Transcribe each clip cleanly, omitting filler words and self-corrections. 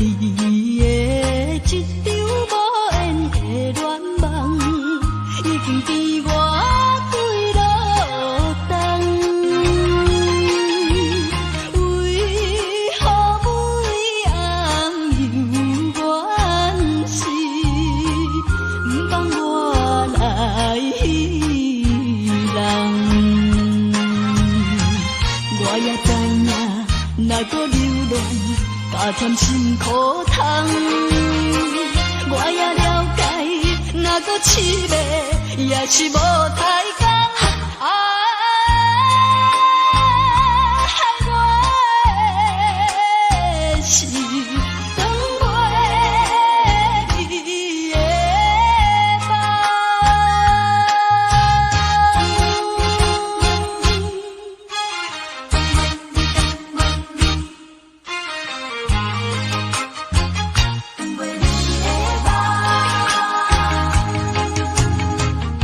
离的这场无缘的恋梦，已经甜我几落冬。为何每暗犹怨是，不放我来戏人？我也知影，若搁留恋，加添辛苦痛。我也了解，若搁痴迷，也是无太工。害我的是等袂你的梦。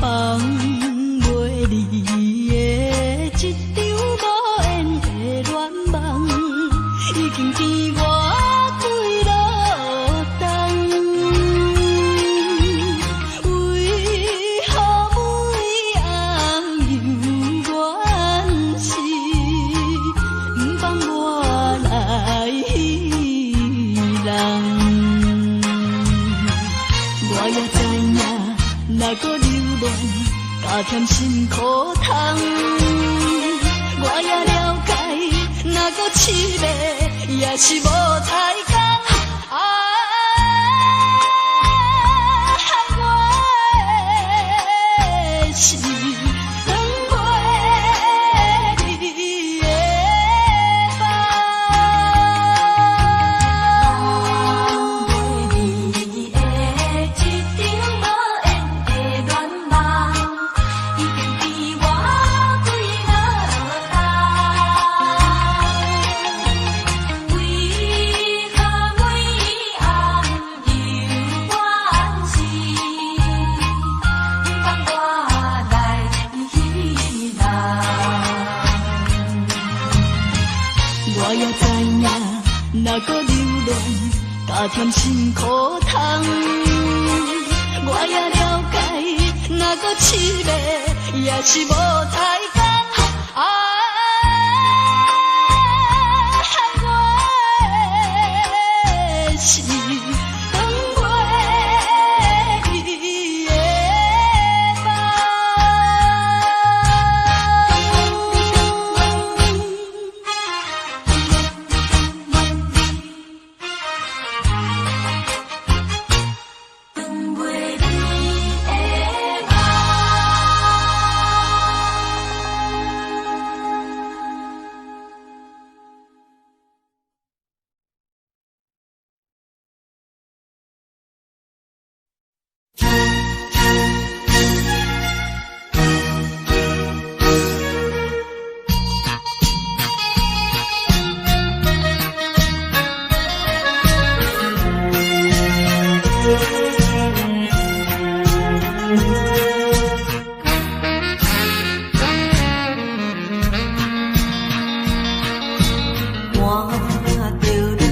放袂离的这场无缘的恋梦，已经甜我几落冬。为何每暗犹怨是，不放我来戏人？我也知影，若搁留恋，加添辛苦痛。我也了解，若搁痴迷，也是无太工。害我的是等袂你的梦。放袂离的这场无缘的恋梦，已经甜我几落冬。为何每暗犹怨是，不放我来戏人？我也知影，若搁留恋，加添辛苦痛。我也了解，若搁痴迷，也是无太工。害我的是等袂你的等袂你的梦。看着你，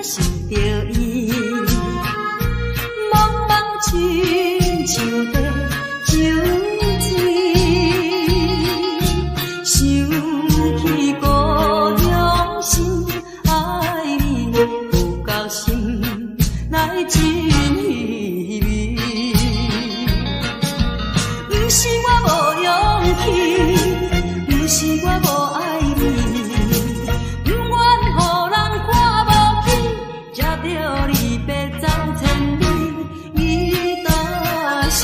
想着伊，茫茫亲像在酒醉，想起故乡心，爱你有够心来真稀微。不是我无勇气，不是我无爱你。离别走千里，你大声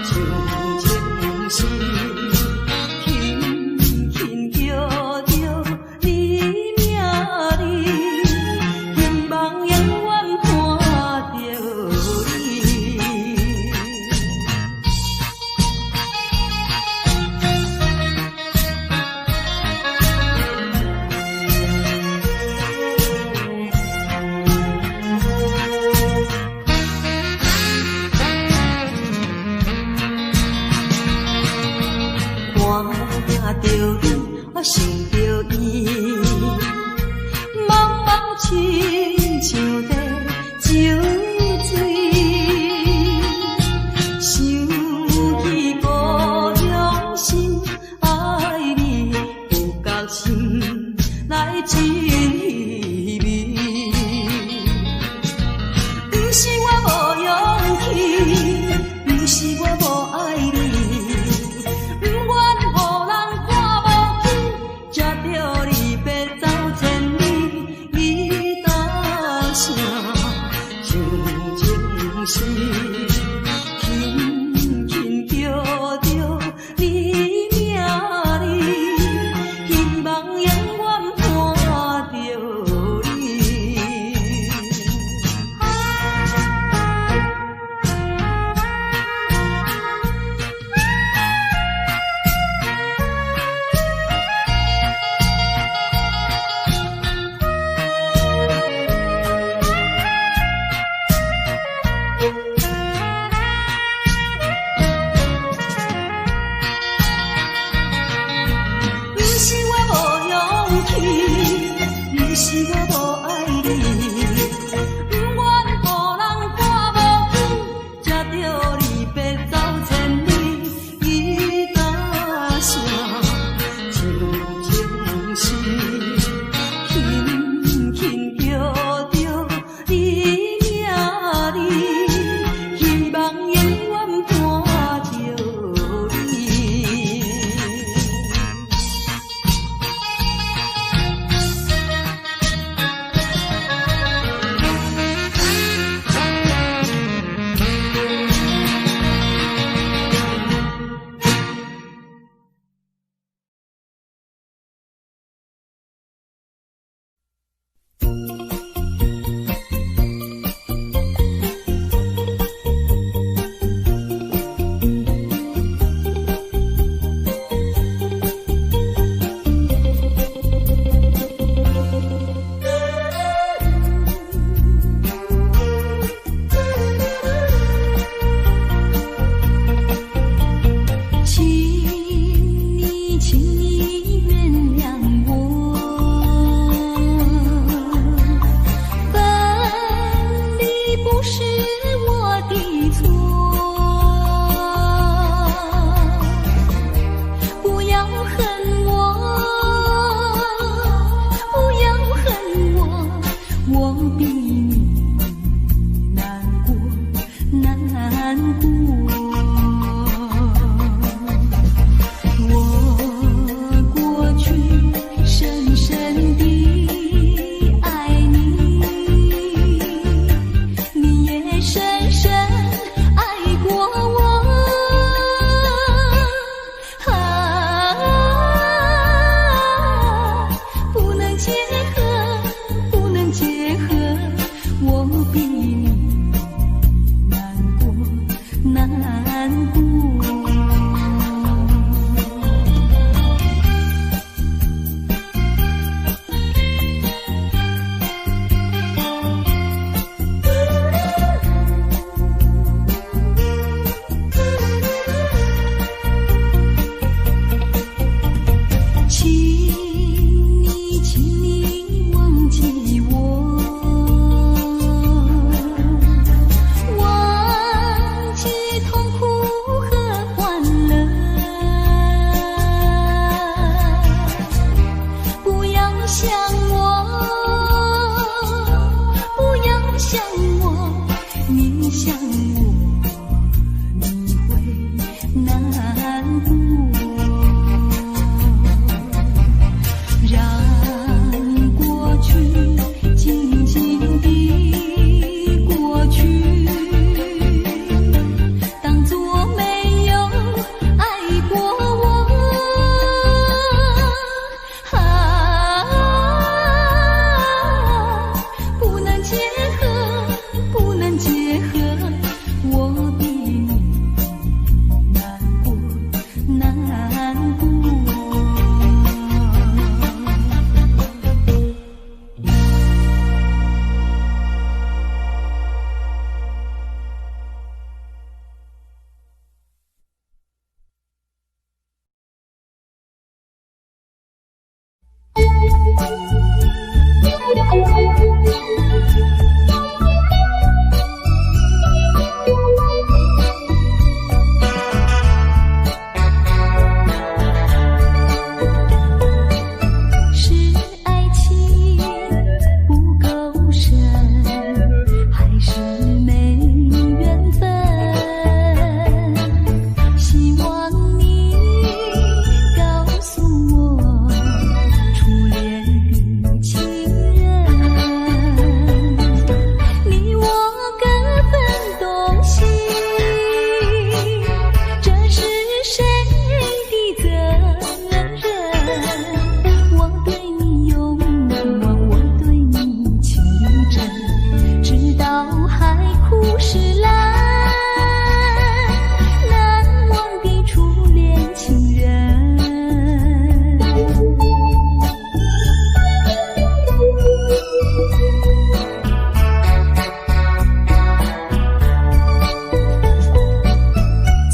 唱情诗，轻轻叫着你名字，希望永远看着你。像情是轻轻叫着你名字，希望永远伴着你。不是我无勇气，不是我无爱你，不愿予人看无久，才着离别走千里。伊大声像情是轻轻叫着你名字，希望永远伴着你。请你原谅我，分离不是我的错，不要恨我，不要恨我，我比你难过，难过。深深地爱你，你也深深爱过我。不能结合，不能结合，我直到海枯石烂，难忘的初恋情人。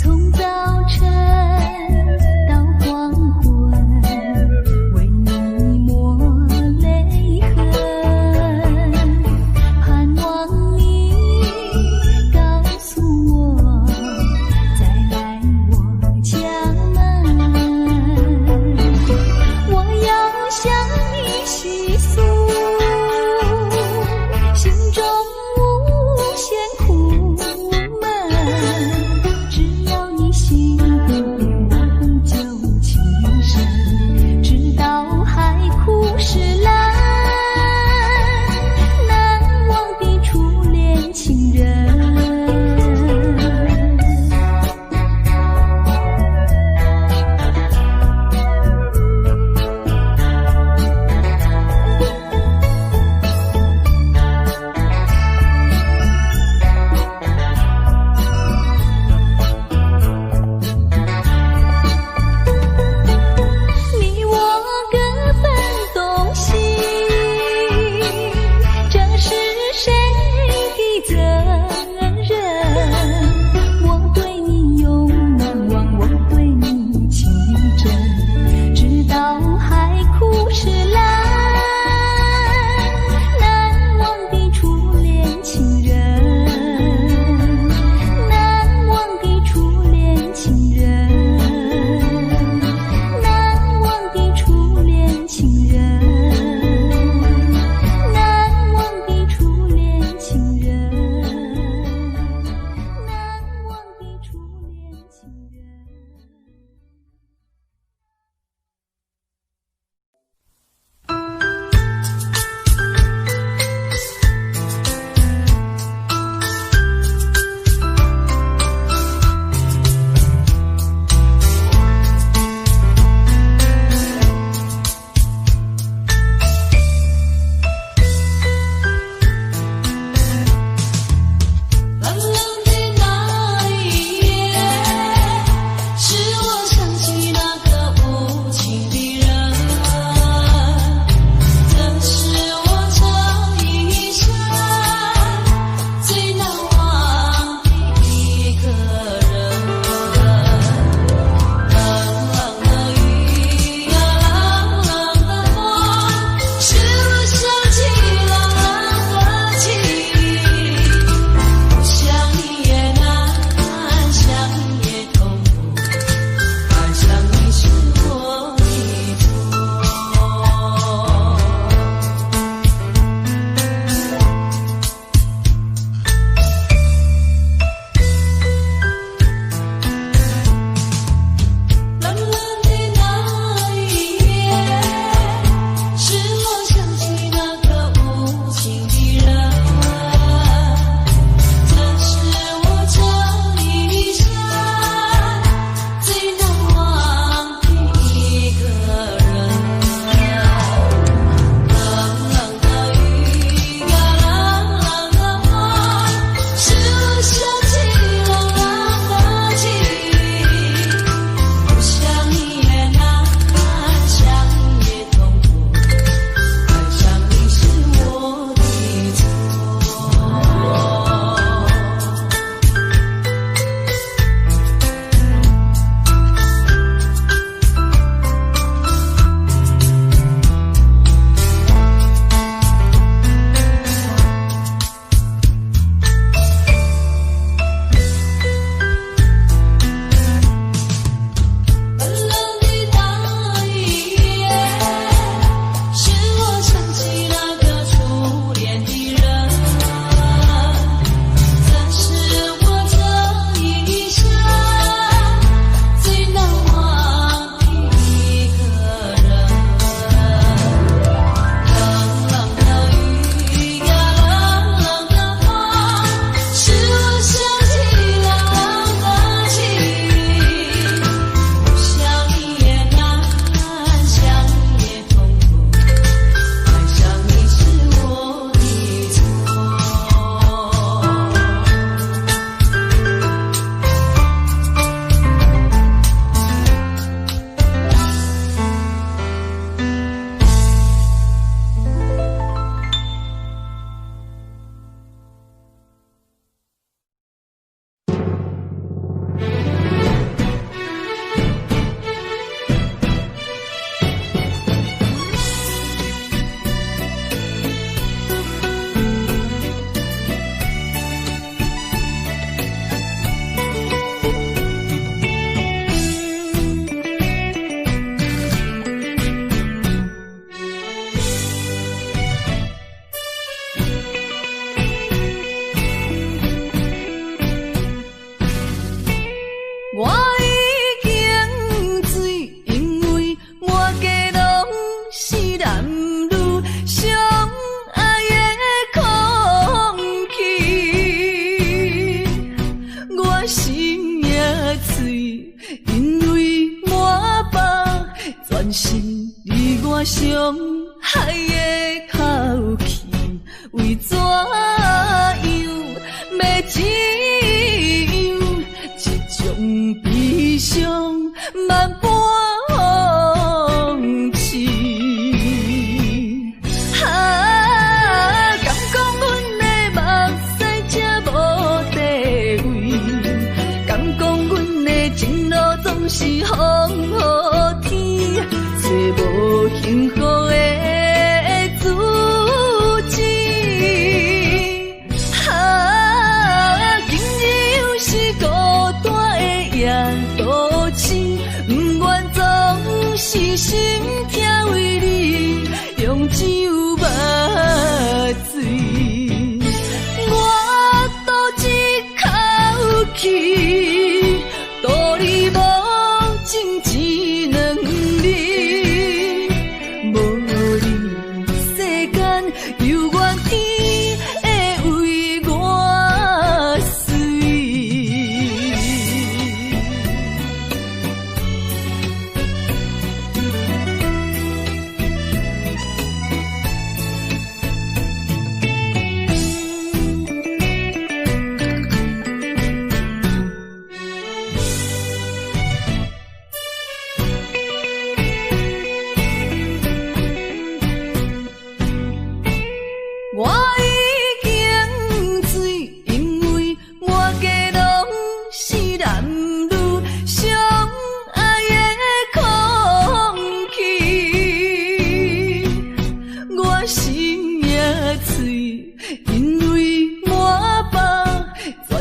从早晨到黄昏，为你抹泪痕，盼望你高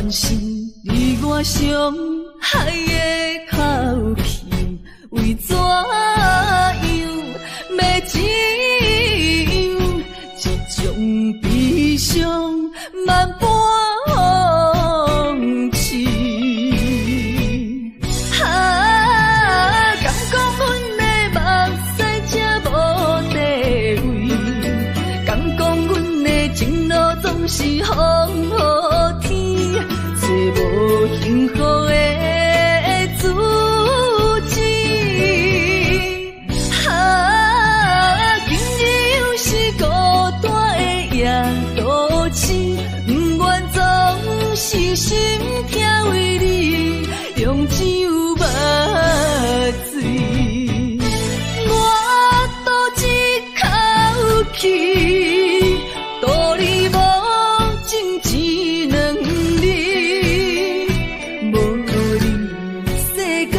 全身离我伤害的口气，为怎样要怎样？这种悲伤万般放弃。敢讲阮的目屎才无地位，敢讲阮的情路总是风雨天，找无幸福的自己。今日又是孤单的夜都市，不愿总是心痛为你用酒目醉。我赌一口气，赌你无情一两日，无你世间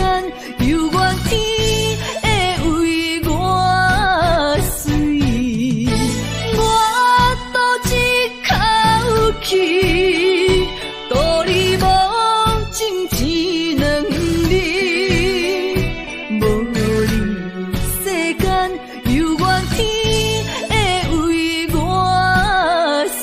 犹原天会为我碎。我赌一口气，赌你无情一两日，无你世间犹原天会为我碎。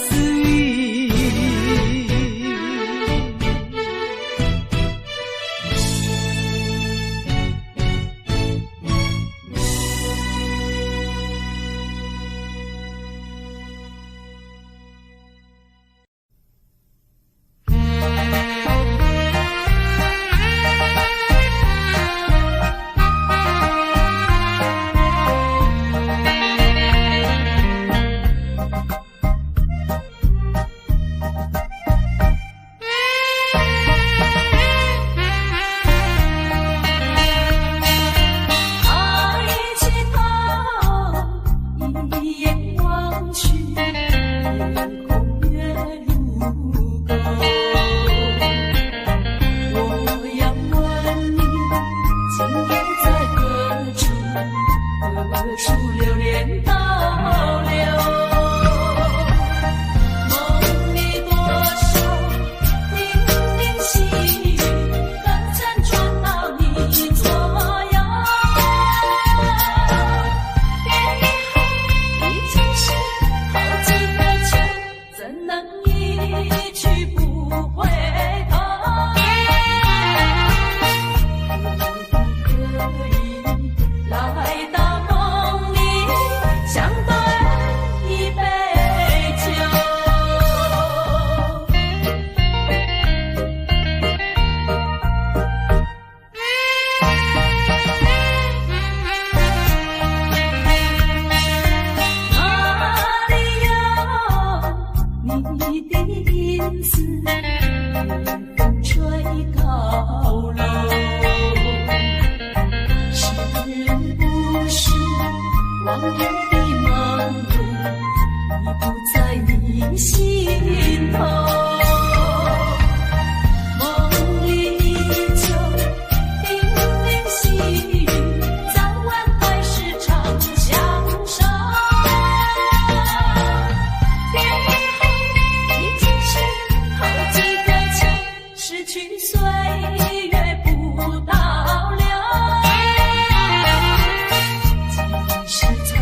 才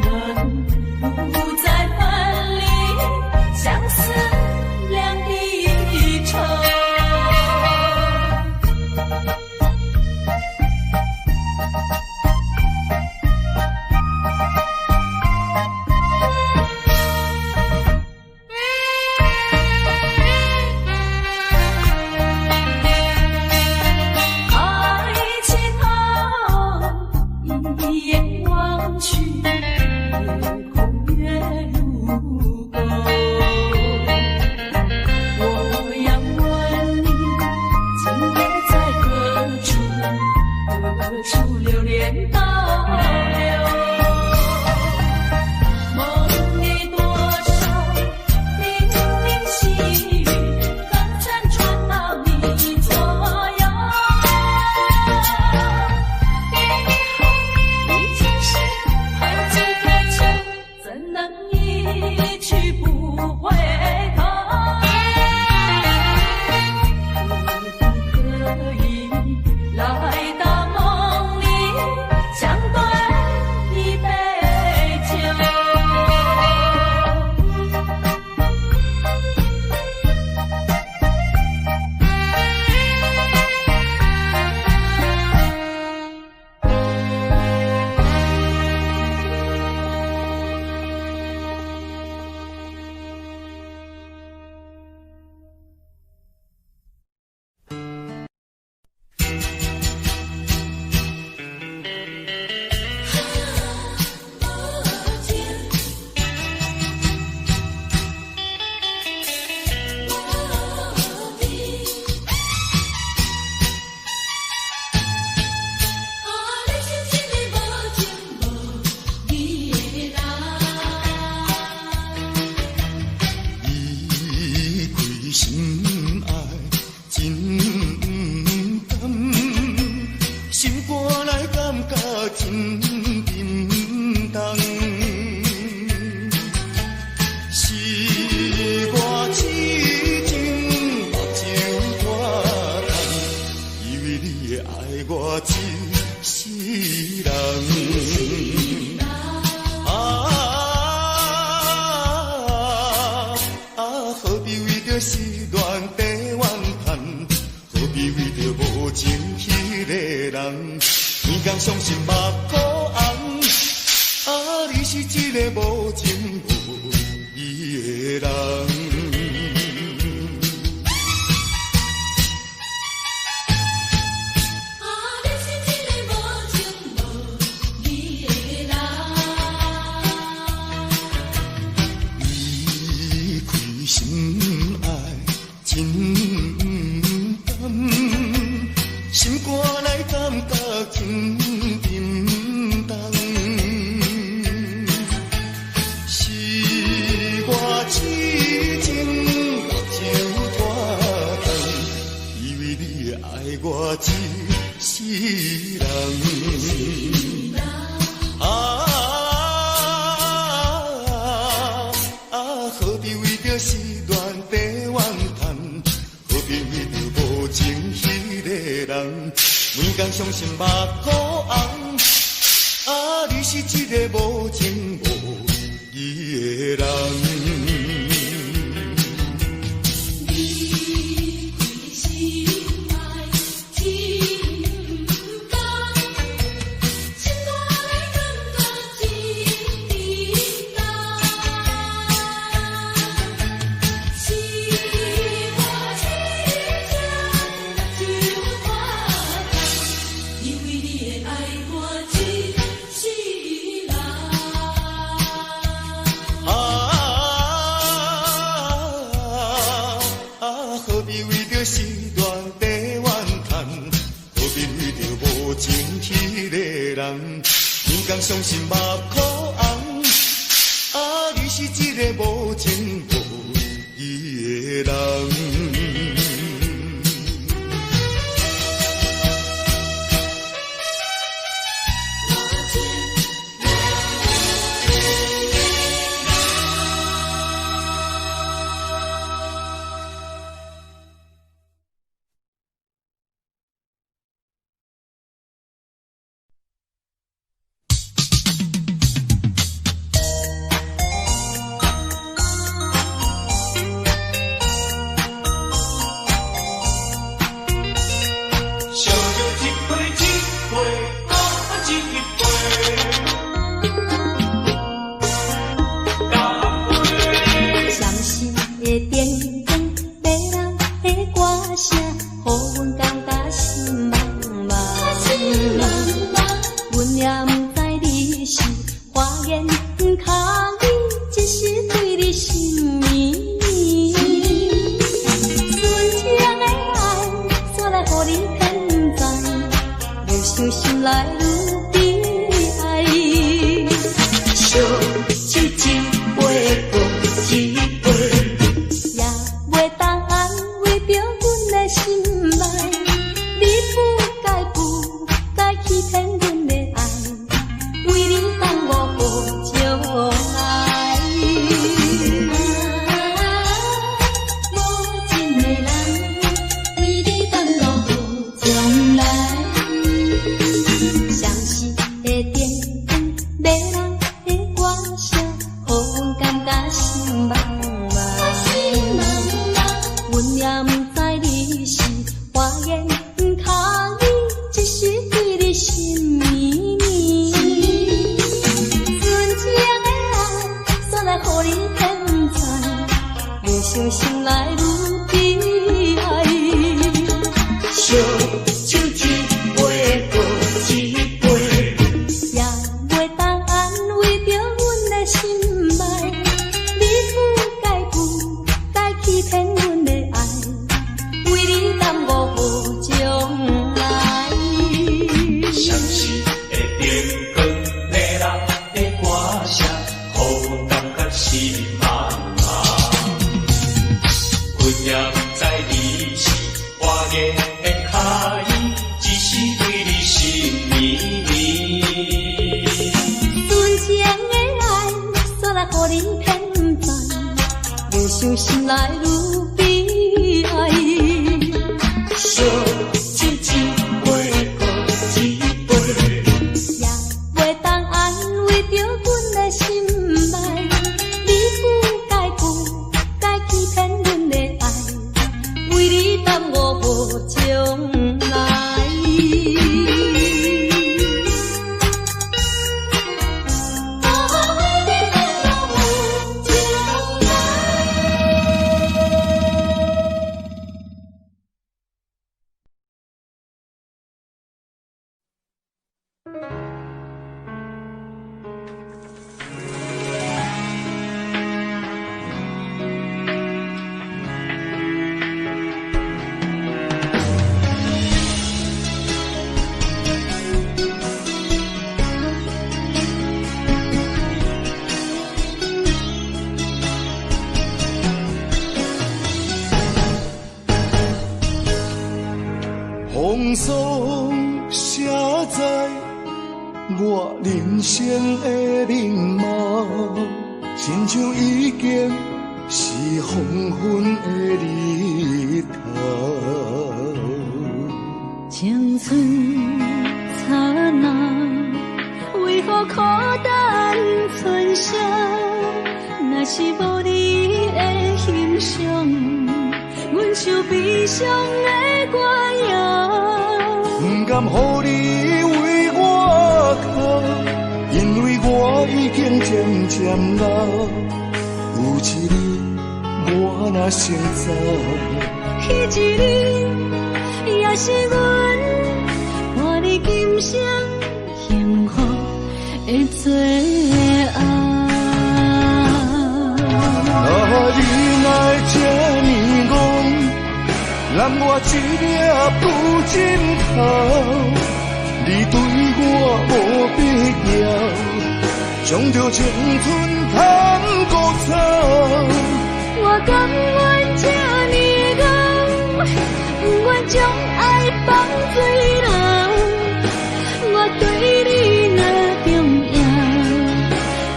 能不再分离，相思为着失恋地怨叹？何必为着无情迄个人？天公伤心目眶红，啊，你是一个无情无义的人。心爱真甘，心肝内感觉真沉重。是我痴情目睭拖重，以为你会爱我一世人。何必为着失恋地怨叹？何必为着无情迄个人？每天伤心目眶红，啊，你是一个无情无义的人。何必为着失恋地怨叹？何必为着无情迄个人？天公伤心目眶红，啊，你是一个无情无义的人。心爱，你不该负，该欺骗阮的风霜写在我人生的面貌，亲像已经是黄昏的日头。青春刹那，为何孤单存剩？若是无你的欣赏，阮就悲伤的歌谣。不甘予你为我哭，因为我已经渐渐老。有一日我若先走，彼一日也是阮伴你今生幸福的最后。你若这呢戆，揽我一粒不枕头，你对我无必要，将着青春贪古草。我甘愿这呢戆，不愿将爱放水流。我对你若重要，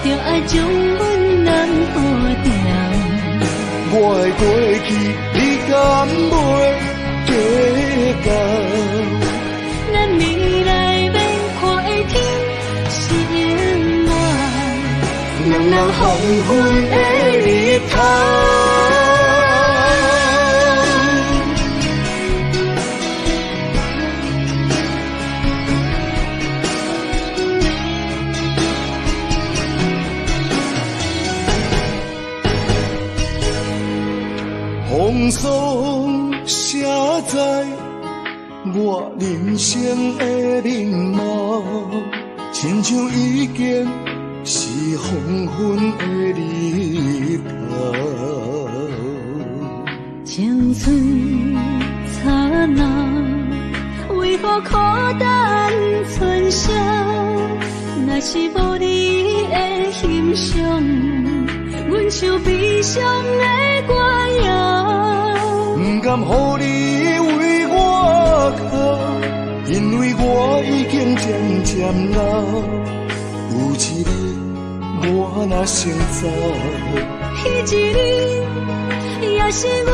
就爱将阮人保掉。我的过去，你敢袂计较？咱未来免看的天是永远，两人黄昏的日头。风霜写在我人生的面貌，亲像已经是黄昏的日头。青春刹那，为何孤单存剩？若是无你的欣赏，阮就悲伤的歌谣。不甘予你为我哭，因为我已经渐渐老。有一日我若先走，彼一日也是阮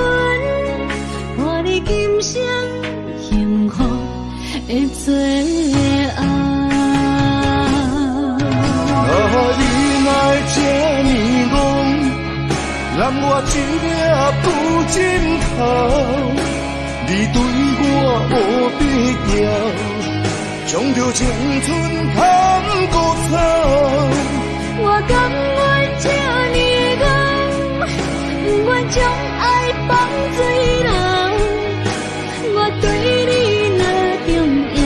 伴你今生幸福的最后。你若这呢戆，揽我一粒不枕头，你对我无必要，将着青春贪古草。我甘愿这呢戆，不愿将爱放水流。我对你若重要，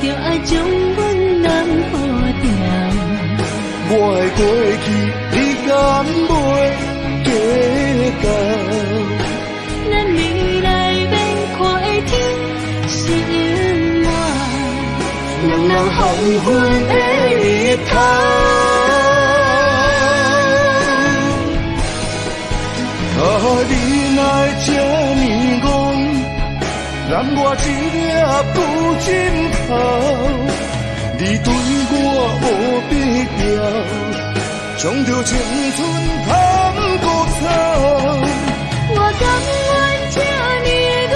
就爱将阮人保掉。我的过去，你敢袂计较？咱未来免看的天是永远，两人黄昏的日头。你若这呢戆，揽我一粒不枕头，你对我无必要，将着青春贪古草。我甘愿这呢戆，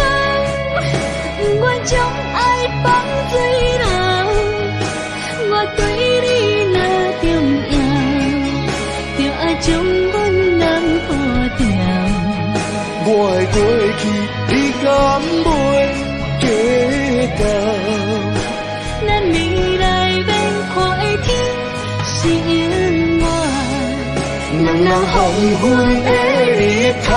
不愿将爱放水流。我对你若重要，就爱将阮人保掉。我的过去，你敢袂计较？咱未来免看的天是永远，两人黄昏的日头。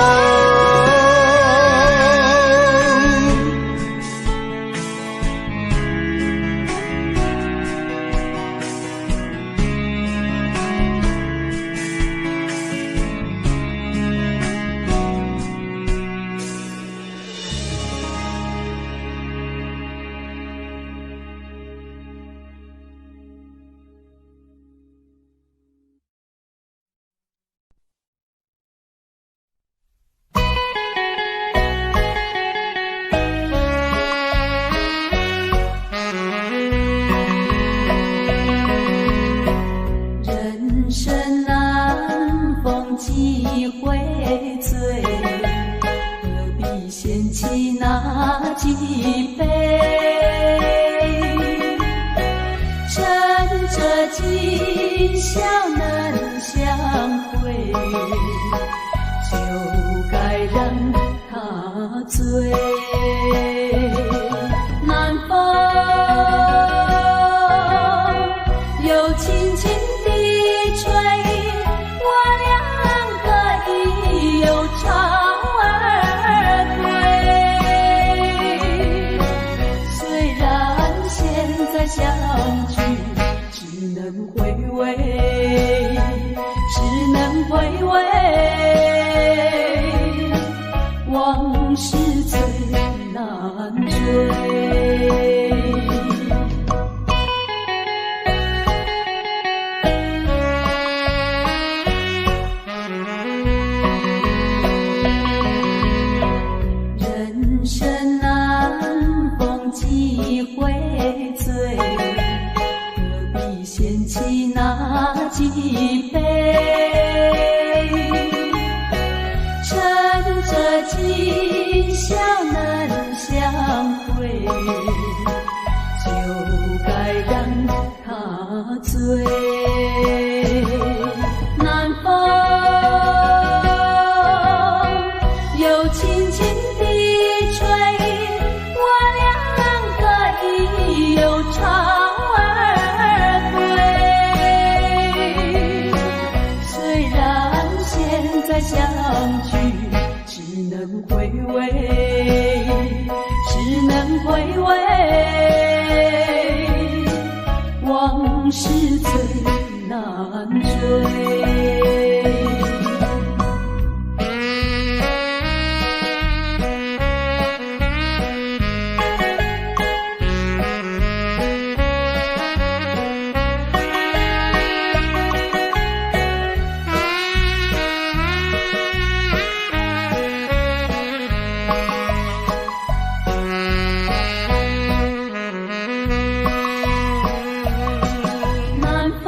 掀起那几杯，趁着今宵能相会，就该让他醉。南风又轻轻地吹，我俩可以有朝而归。虽然现在相聚只能回味，只能回味，往事最难追。人生难逢几回醉，何必掀起那几杯？趁着今宵能相会，就该让他醉。南风又轻轻地吹，我俩可以有朝而归。虽然现在相聚只能回味，只能回味，往事最难追。南风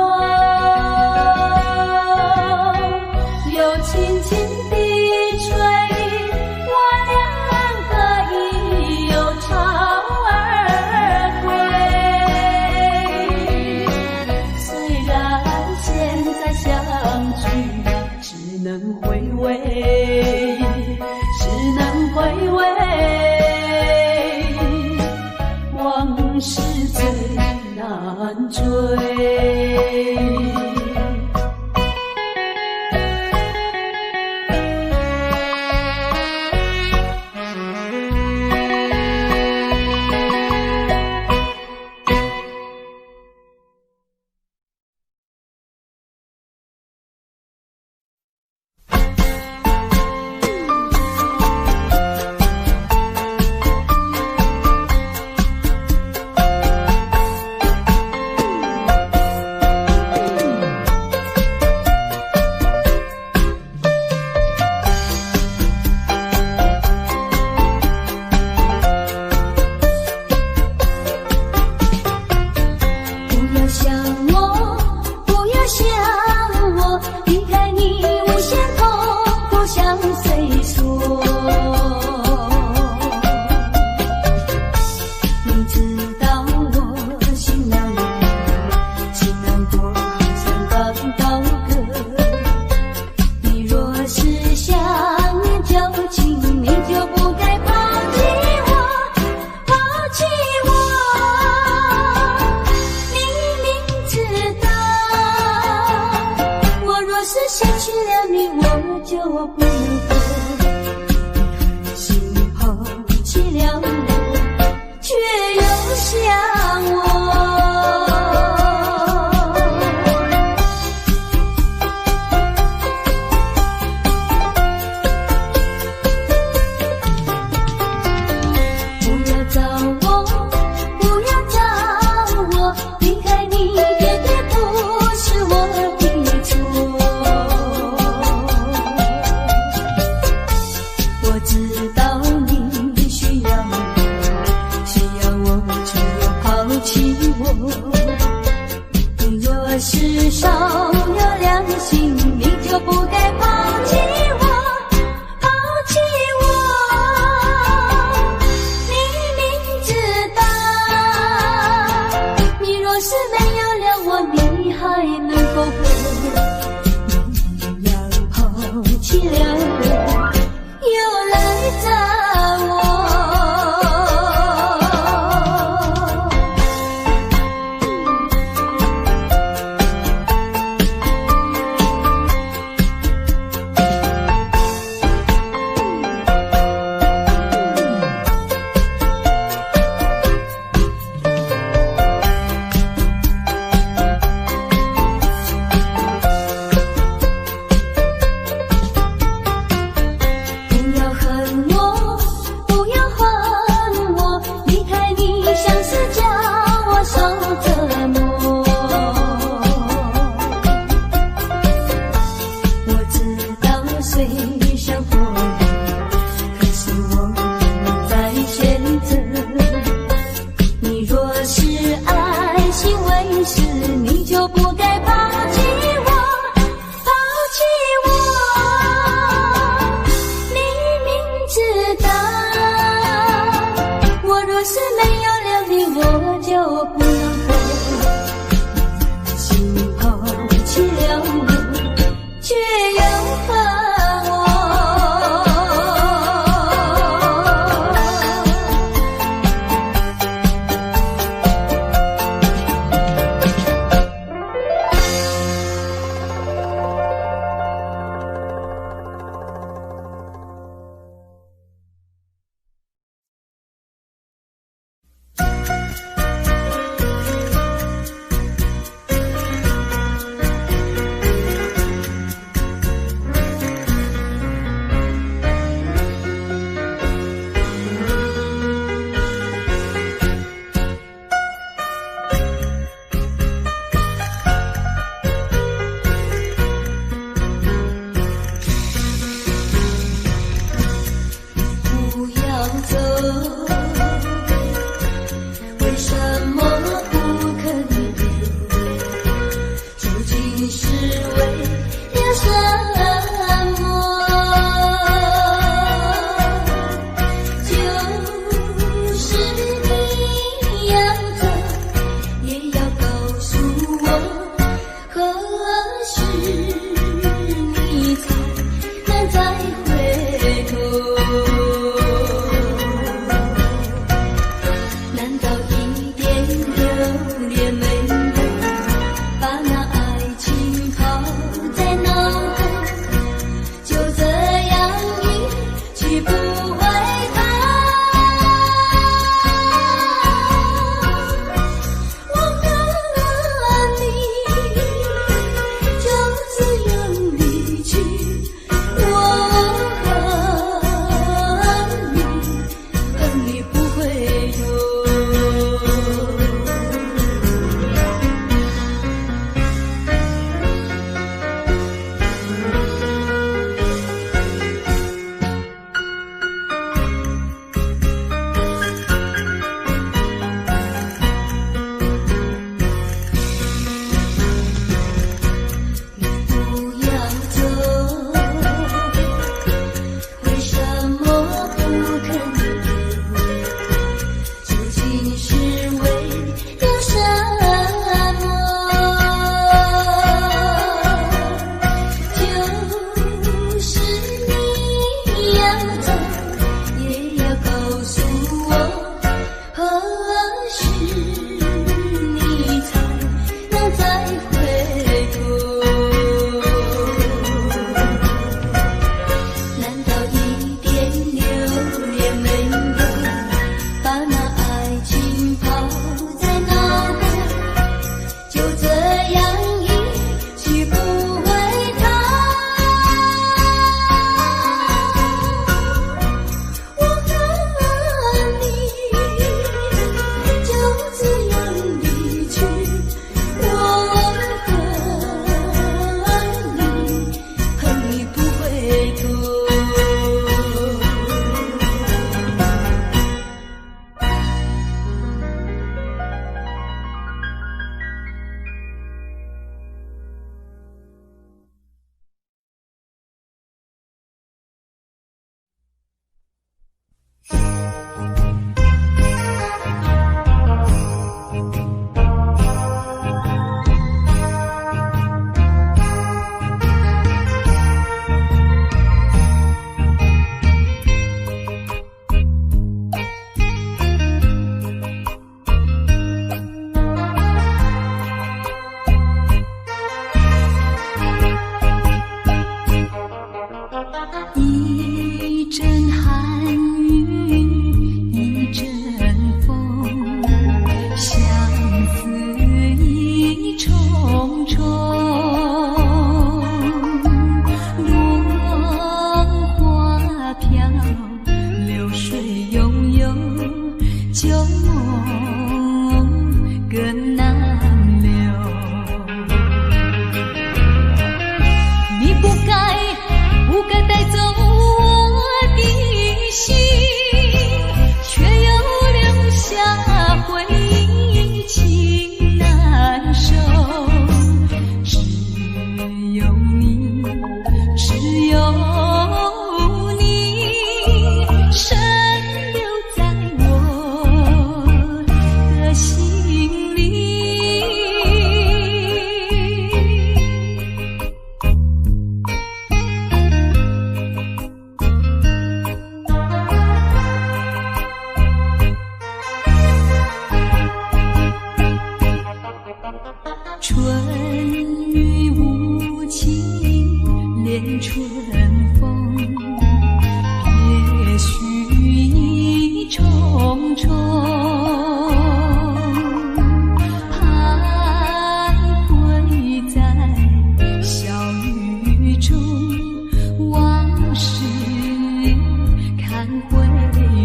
回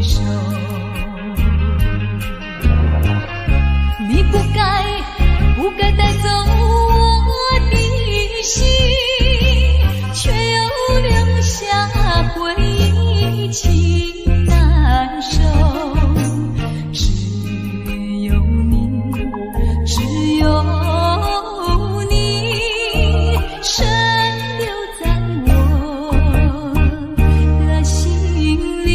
首。你不该带走我的心，却又留下回忆情难收。只有你，只有你，深留在我的心里。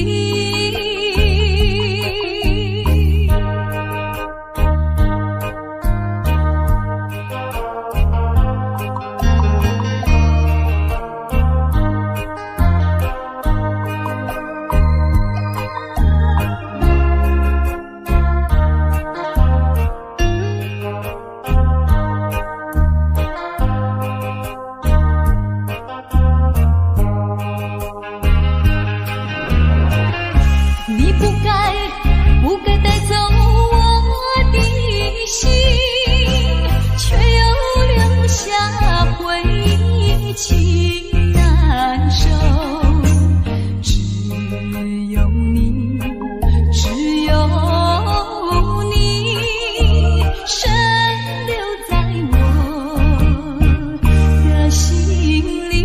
你不该带走我的心，却又留下回忆情难收。只有你，只有你，深留在我的心里。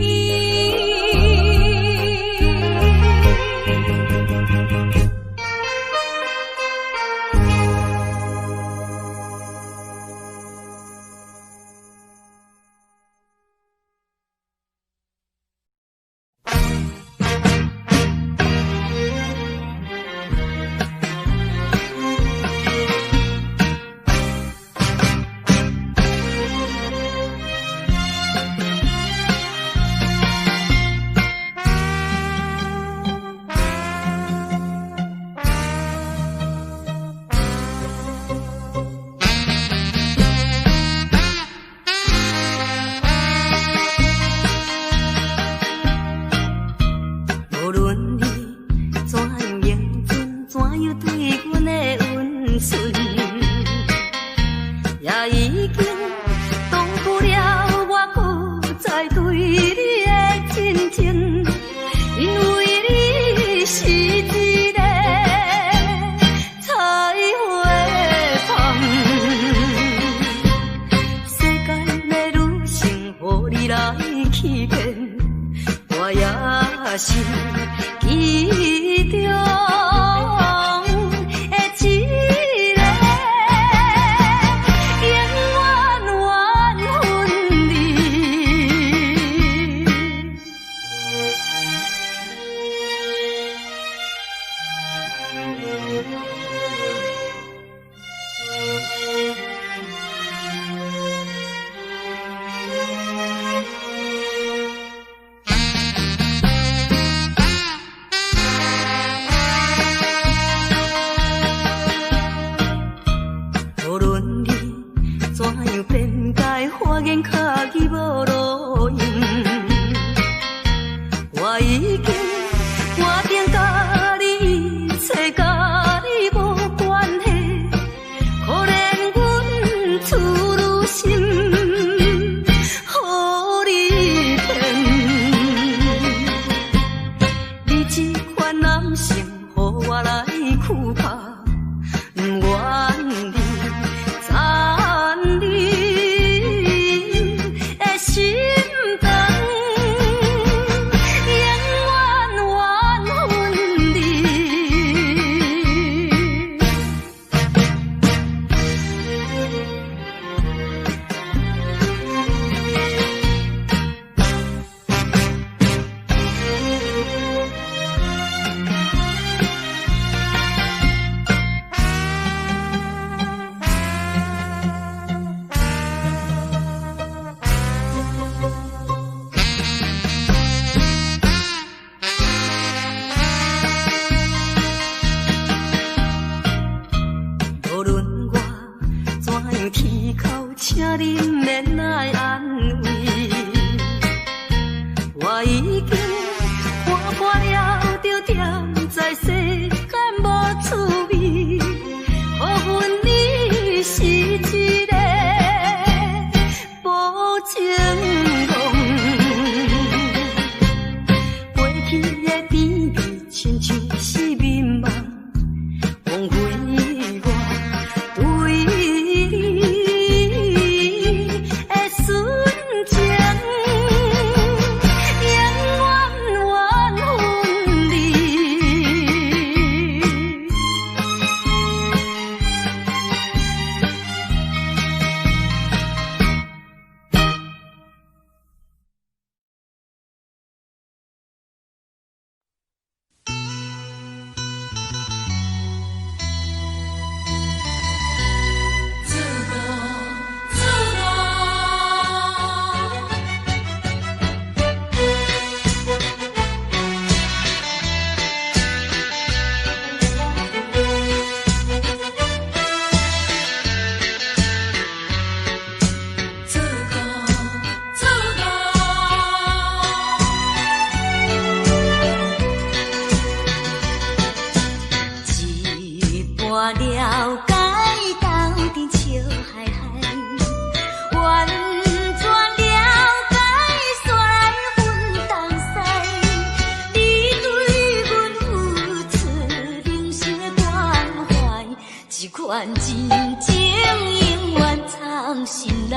无论你怎样认真，怎样对阮的温顺，也已经挡不了我搁再对你的真情，因为你是一个彩花香，世间的女性，予你来欺骗，我也是其中的一个，永远缘分里。无论你怎样辩解，花言巧语无路用，我已经决定甲你一切，甲你无关系。可怜阮处女心，予你骗。你这款男性，予我来躯壳，不愿你。无论我怎样啼哭，请你免来安慰。我已经看破了，就踮在世间无滋味。可阮你是一个无情梦，过去的甜蜜，亲像是了解到底笑嗨嗨，完全了解煞来阮东西。你对阮付出人生的关怀，这款真情永远藏心内。